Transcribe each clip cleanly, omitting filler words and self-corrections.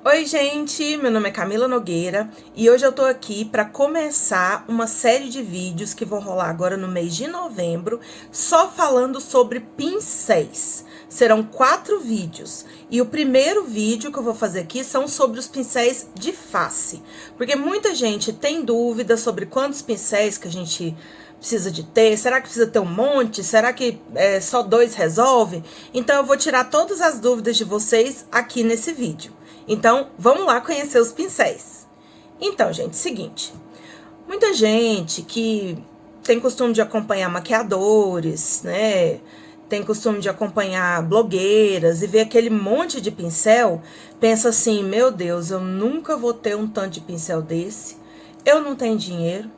Oi, gente! Meu nome é Camila Nogueira e hoje eu tô aqui para começar uma série de vídeos que vão rolar agora no mês de novembro, só falando sobre pincéis. Serão 4 vídeos e o primeiro vídeo que eu vou fazer aqui são sobre os pincéis de face, porque muita gente tem dúvida sobre quantos pincéis que a gente precisa de ter, será que precisa ter um monte? Será que só 2 resolve? Então eu vou tirar todas as dúvidas de vocês aqui nesse vídeo. Então, vamos lá conhecer os pincéis. Então, gente, seguinte. Muita gente que tem costume de acompanhar maquiadores, né? Tem costume de acompanhar blogueiras e ver aquele monte de pincel, pensa assim, meu Deus, eu nunca vou ter um tanto de pincel desse. Eu não tenho dinheiro.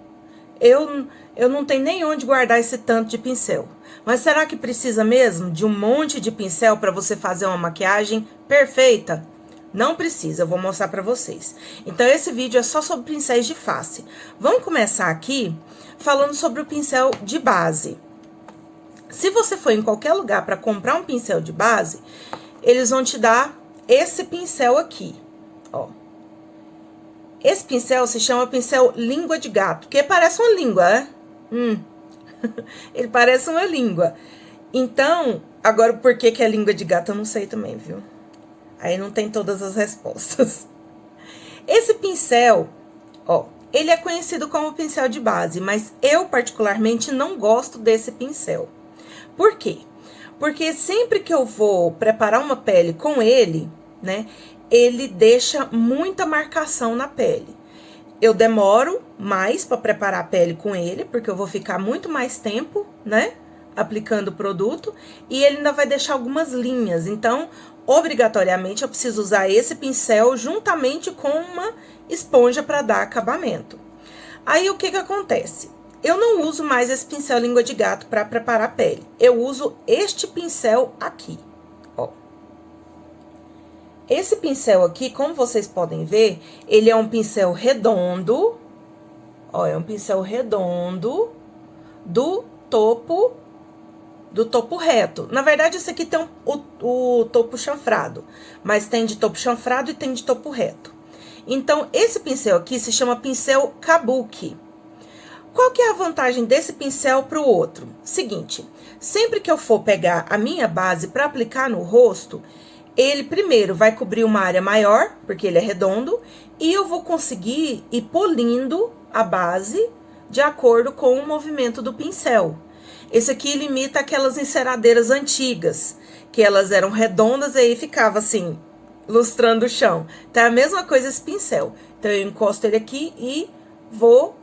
Eu não tenho nem onde guardar esse tanto de pincel. Mas será que precisa mesmo de um monte de pincel para você fazer uma maquiagem perfeita? Não precisa, eu vou mostrar pra vocês. Então, esse vídeo é só sobre pincéis de face. Vamos começar aqui falando sobre o pincel de base. Se você for em qualquer lugar pra comprar um pincel de base, eles vão te dar esse pincel aqui, ó. Esse pincel se chama pincel língua de gato, que parece uma língua, né? Ele parece uma língua. Então, agora por que é língua de gato eu não sei também, viu? Aí não tem todas as respostas. Esse pincel, ó, ele é conhecido como pincel de base, mas eu particularmente não gosto desse pincel. Por quê? Porque sempre que eu vou preparar uma pele com ele, né, ele deixa muita marcação na pele. Eu demoro mais para preparar a pele com ele, porque eu vou ficar muito mais tempo, né, aplicando o produto, e ele ainda vai deixar algumas linhas. Então, obrigatoriamente, eu preciso usar esse pincel juntamente com uma esponja para dar acabamento. Aí, o que acontece? Eu não uso mais esse pincel língua de gato para preparar a pele. Eu uso este pincel aqui, ó. Esse pincel aqui, como vocês podem ver, ele é um pincel redondo, ó, é um pincel redondo do topo reto. Na verdade, esse aqui tem o topo chanfrado, mas tem de topo chanfrado e tem de topo reto. Então, esse pincel aqui se chama pincel kabuki. Qual que é a vantagem desse pincel para o outro? Seguinte, sempre que eu for pegar a minha base para aplicar no rosto, ele primeiro vai cobrir uma área maior, porque ele é redondo, e eu vou conseguir ir polindo a base de acordo com o movimento do pincel. Esse aqui limita aquelas enceradeiras antigas, que elas eram redondas e aí ficava assim, lustrando o chão. Então, é a mesma coisa esse pincel. Então, eu encosto ele aqui e vou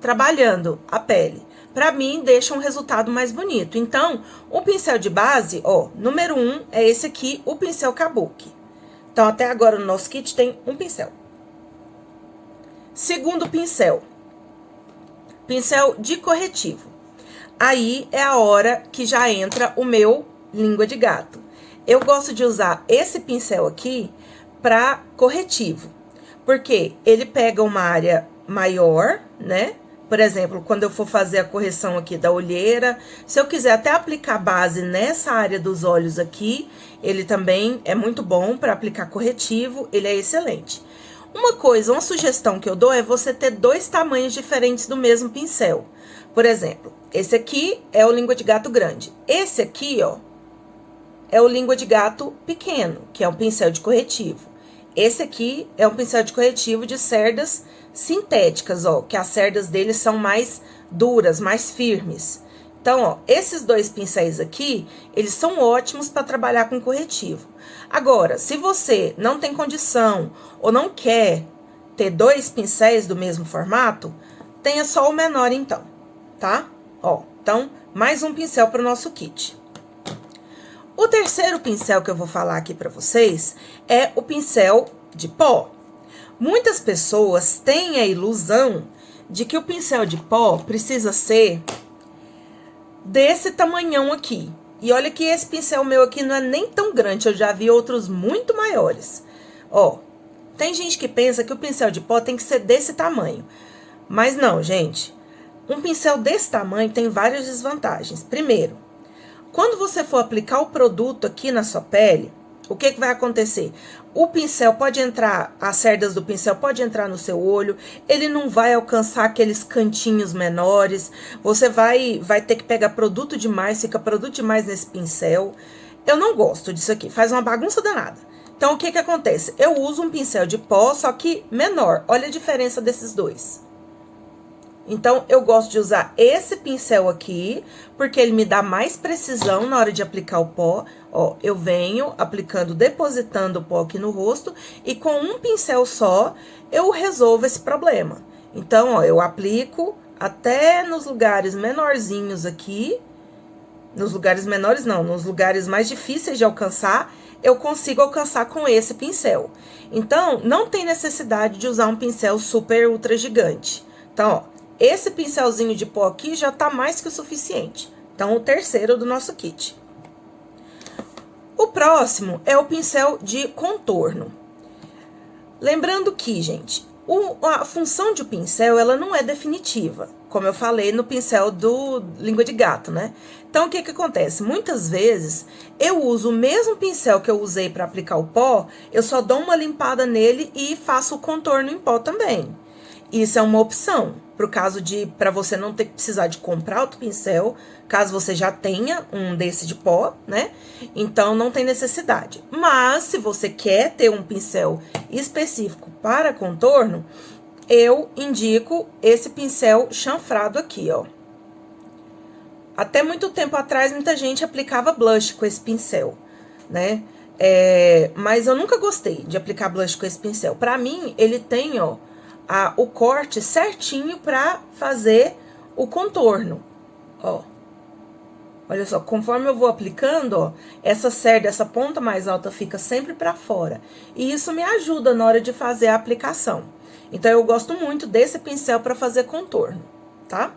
trabalhando a pele. Pra mim, deixa um resultado mais bonito. Então, o pincel de base, ó, número 1 é esse aqui, o pincel kabuki. Então, até agora no nosso kit tem um pincel. Segundo pincel, pincel de corretivo. Aí é a hora que já entra o meu língua de gato. Eu gosto de usar esse pincel aqui para corretivo, porque ele pega uma área maior, né? Por exemplo, quando eu for fazer a correção aqui da olheira, se eu quiser até aplicar base nessa área dos olhos aqui, ele também é muito bom para aplicar corretivo, ele é excelente. Uma sugestão que eu dou é você ter 2 tamanhos diferentes do mesmo pincel. Por exemplo, esse aqui é o língua de gato grande. Esse aqui, ó, é o língua de gato pequeno, que é um pincel de corretivo. Esse aqui é um pincel de corretivo de cerdas sintéticas, ó, que as cerdas deles são mais duras, mais firmes. Então, ó, esses 2 pincéis aqui, eles são ótimos para trabalhar com corretivo. Agora, se você não tem condição ou não quer ter 2 pincéis do mesmo formato, tenha só o menor então, tá? Ó, então, mais um pincel para o nosso kit. O terceiro pincel que eu vou falar aqui para vocês é o pincel de pó. Muitas pessoas têm a ilusão de que o pincel de pó precisa ser desse tamanhão aqui. E olha que esse pincel meu aqui não é nem tão grande, eu já vi outros muito maiores. Ó, tem gente que pensa que o pincel de pó tem que ser desse tamanho. Mas não, gente. Um pincel desse tamanho tem várias desvantagens. Primeiro, quando você for aplicar o produto aqui na sua pele, o que vai acontecer? O pincel pode entrar, as cerdas do pincel pode entrar no seu olho, ele não vai alcançar aqueles cantinhos menores, você vai ter que pegar produto demais, fica produto demais nesse pincel. Eu não gosto disso aqui, faz uma bagunça danada. Então, o que acontece? Eu uso um pincel de pó, só que menor. Olha a diferença desses dois. Então, eu gosto de usar esse pincel aqui, porque ele me dá mais precisão na hora de aplicar o pó. Ó, eu venho aplicando, depositando o pó aqui no rosto, e com um pincel só, eu resolvo esse problema. Então, ó, eu aplico até nos lugares menorzinhos aqui. Nos lugares menores não, nos lugares mais difíceis de alcançar, eu consigo alcançar com esse pincel. Então, não tem necessidade de usar um pincel super ultra gigante. Então, ó, esse pincelzinho de pó aqui já tá mais que o suficiente. Então, o terceiro do nosso kit. O próximo é o pincel de contorno. Lembrando que, gente, a função de um pincel, ela não é definitiva. Como eu falei no pincel do língua de gato, né? Então, o que acontece? Muitas vezes, eu uso o mesmo pincel que eu usei para aplicar o pó, eu só dou uma limpada nele e faço o contorno em pó também. Isso é uma opção, pro caso para você não ter que precisar de comprar outro pincel, caso você já tenha um desse de pó, né? Então, não tem necessidade. Mas, se você quer ter um pincel específico para contorno, eu indico esse pincel chanfrado aqui, ó. Até muito tempo atrás, muita gente aplicava blush com esse pincel, né? Mas eu nunca gostei de aplicar blush com esse pincel. Pra mim, ele tem, ó, o corte certinho pra fazer o contorno, ó. Olha só, conforme eu vou aplicando, ó, essa cerda, essa ponta mais alta fica sempre pra fora. E isso me ajuda na hora de fazer a aplicação. Então, eu gosto muito desse pincel pra fazer contorno, tá?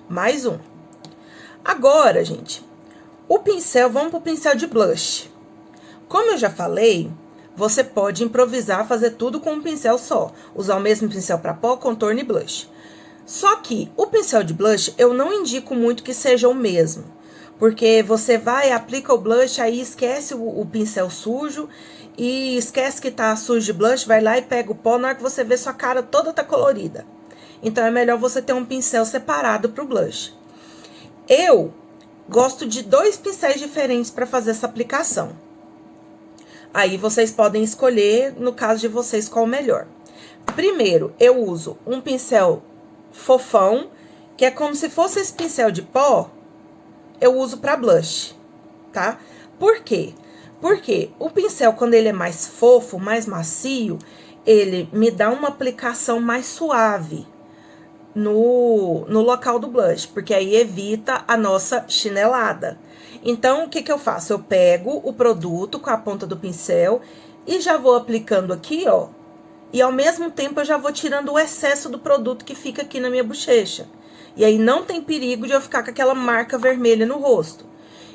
Mais um. Agora, gente, o pincel, vamos pro pincel de blush. Como eu já falei, você pode improvisar, fazer tudo com um pincel só. Usar o mesmo pincel para pó, contorno e blush. Só que o pincel de blush, eu não indico muito que seja o mesmo. Porque você vai, aplica o blush, aí esquece o pincel sujo e esquece que tá sujo de blush, vai lá e pega o pó, na hora que você vê, sua cara toda tá colorida. Então, é melhor você ter um pincel separado pro blush. Eu gosto de 2 pincéis diferentes para fazer essa aplicação. Aí, vocês podem escolher, no caso de vocês, qual o melhor. Primeiro, eu uso um pincel fofão, que é como se fosse esse pincel de pó, eu uso para blush, tá? Por quê? Porque o pincel, quando ele é mais fofo, mais macio, ele me dá uma aplicação mais suave no local do blush, porque aí evita a nossa chinelada. Então, o que eu faço? Eu pego o produto com a ponta do pincel e já vou aplicando aqui, ó. E ao mesmo tempo eu já vou tirando o excesso do produto que fica aqui na minha bochecha. E aí não tem perigo de eu ficar com aquela marca vermelha no rosto.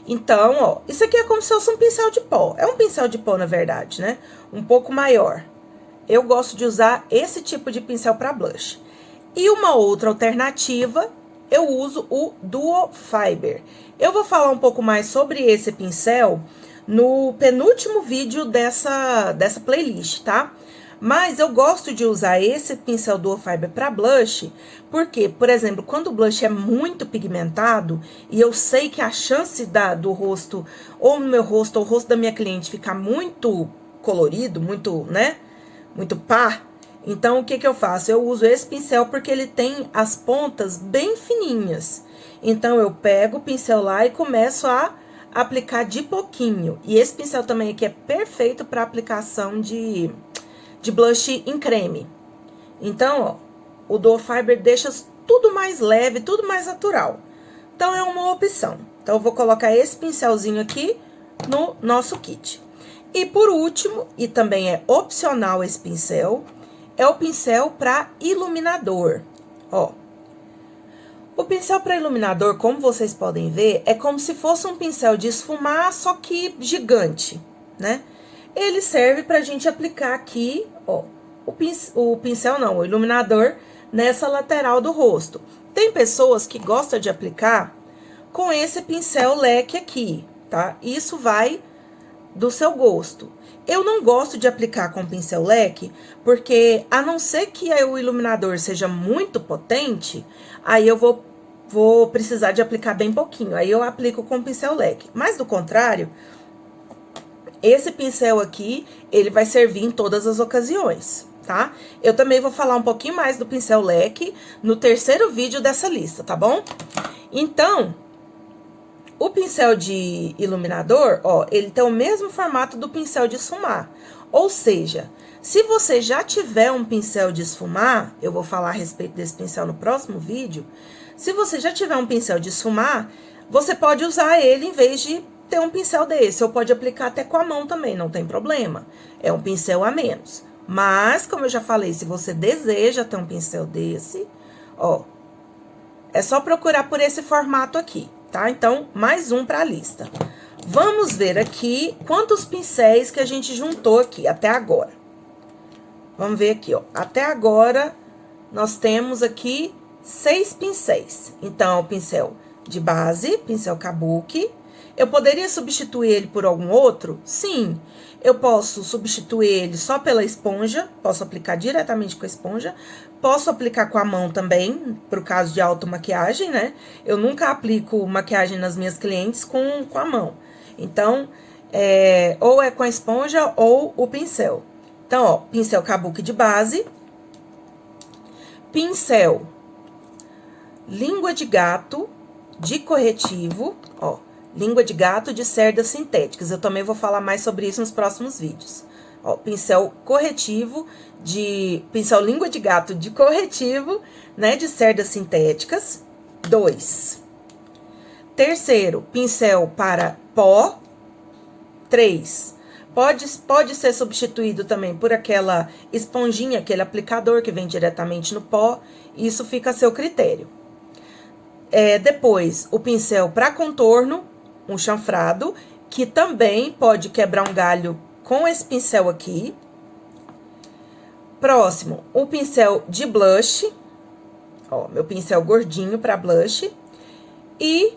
Então, ó, isso aqui é como se fosse um pincel de pó. É um pincel de pó, na verdade, né? Um pouco maior. Eu gosto de usar esse tipo de pincel para blush. E uma outra alternativa, eu uso o Duo Fiber. Eu vou falar um pouco mais sobre esse pincel no penúltimo vídeo dessa playlist, tá? Mas eu gosto de usar esse pincel Duo Fiber para blush, porque, por exemplo, quando o blush é muito pigmentado, e eu sei que a chance do rosto, ou no meu rosto, ou o rosto da minha cliente ficar muito colorido, muito, né, muito pá, então, o que eu faço? Eu uso esse pincel porque ele tem as pontas bem fininhas. Então, eu pego o pincel lá e começo a aplicar de pouquinho. E esse pincel também aqui é perfeito para aplicação de blush em creme. Então, ó, o Duo Fiber deixa tudo mais leve, tudo mais natural. Então, é uma opção. Então, eu vou colocar esse pincelzinho aqui no nosso kit. E por último, e também é opcional esse pincel, é o pincel para iluminador, ó. O pincel para iluminador, como vocês podem ver, é como se fosse um pincel de esfumar, só que gigante, né? Ele serve pra gente aplicar aqui, ó, o iluminador nessa lateral do rosto. Tem pessoas que gostam de aplicar com esse pincel leque aqui, tá? Isso vai do seu gosto. Eu não gosto de aplicar com pincel leque, porque a não ser que o iluminador seja muito potente, aí eu vou precisar de aplicar bem pouquinho. Aí eu aplico com pincel leque. Mas do contrário, esse pincel aqui, ele vai servir em todas as ocasiões, tá? Eu também vou falar um pouquinho mais do pincel leque no terceiro vídeo dessa lista, tá bom? Então, o pincel de iluminador, ó, ele tem o mesmo formato do pincel de esfumar. Ou seja, se você já tiver um pincel de esfumar, eu vou falar a respeito desse pincel no próximo vídeo. Se você já tiver um pincel de esfumar, você pode usar ele em vez de ter um pincel desse. Ou pode aplicar até com a mão também, não tem problema. É um pincel a menos. Mas, como eu já falei, se você deseja ter um pincel desse, ó, é só procurar por esse formato aqui. Tá? Então, mais um para a lista. Vamos ver aqui quantos pincéis que a gente juntou aqui até agora. Vamos ver aqui, ó. Até agora, nós temos aqui 6 pincéis. Então, o pincel de base, pincel kabuki. Eu poderia substituir ele por algum outro? Sim. Eu posso substituir ele só pela esponja, posso aplicar diretamente com a esponja. Posso aplicar com a mão também, pro caso de automaquiagem, né? Eu nunca aplico maquiagem nas minhas clientes com a mão. Então, ou é com a esponja ou o pincel. Então, ó, pincel kabuki de base. Pincel língua de gato de corretivo, ó. Língua de gato de cerdas sintéticas. Eu também vou falar mais sobre isso nos próximos vídeos. Ó, pincel corretivo pincel língua de gato de corretivo, né, de cerdas sintéticas. 2. Terceiro, pincel para pó. 3. Pode ser substituído também por aquela esponjinha, aquele aplicador que vem diretamente no pó. Isso fica a seu critério. Depois, o pincel para contorno, um chanfrado, que também pode quebrar um galho com esse pincel aqui. Próximo, o pincel de blush. Ó, meu pincel gordinho para blush. E,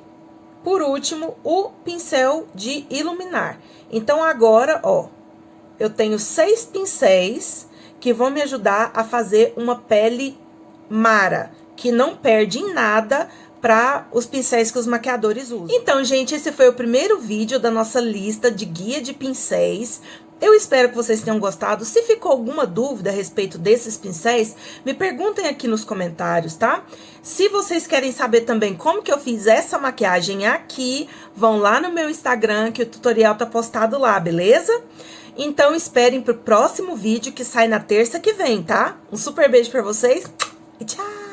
por último, o pincel de iluminar. Então, agora, ó, eu tenho 6 pincéis que vão me ajudar a fazer uma pele mara, que não perde em nada para os pincéis que os maquiadores usam. Então, gente, esse foi o primeiro vídeo da nossa lista de guia de pincéis. Eu espero que vocês tenham gostado. Se ficou alguma dúvida a respeito desses pincéis, me perguntem aqui nos comentários, tá? Se vocês querem saber também como que eu fiz essa maquiagem aqui, vão lá no meu Instagram, que o tutorial tá postado lá, beleza? Então, esperem pro próximo vídeo que sai na terça que vem, tá? Um super beijo pra vocês e tchau!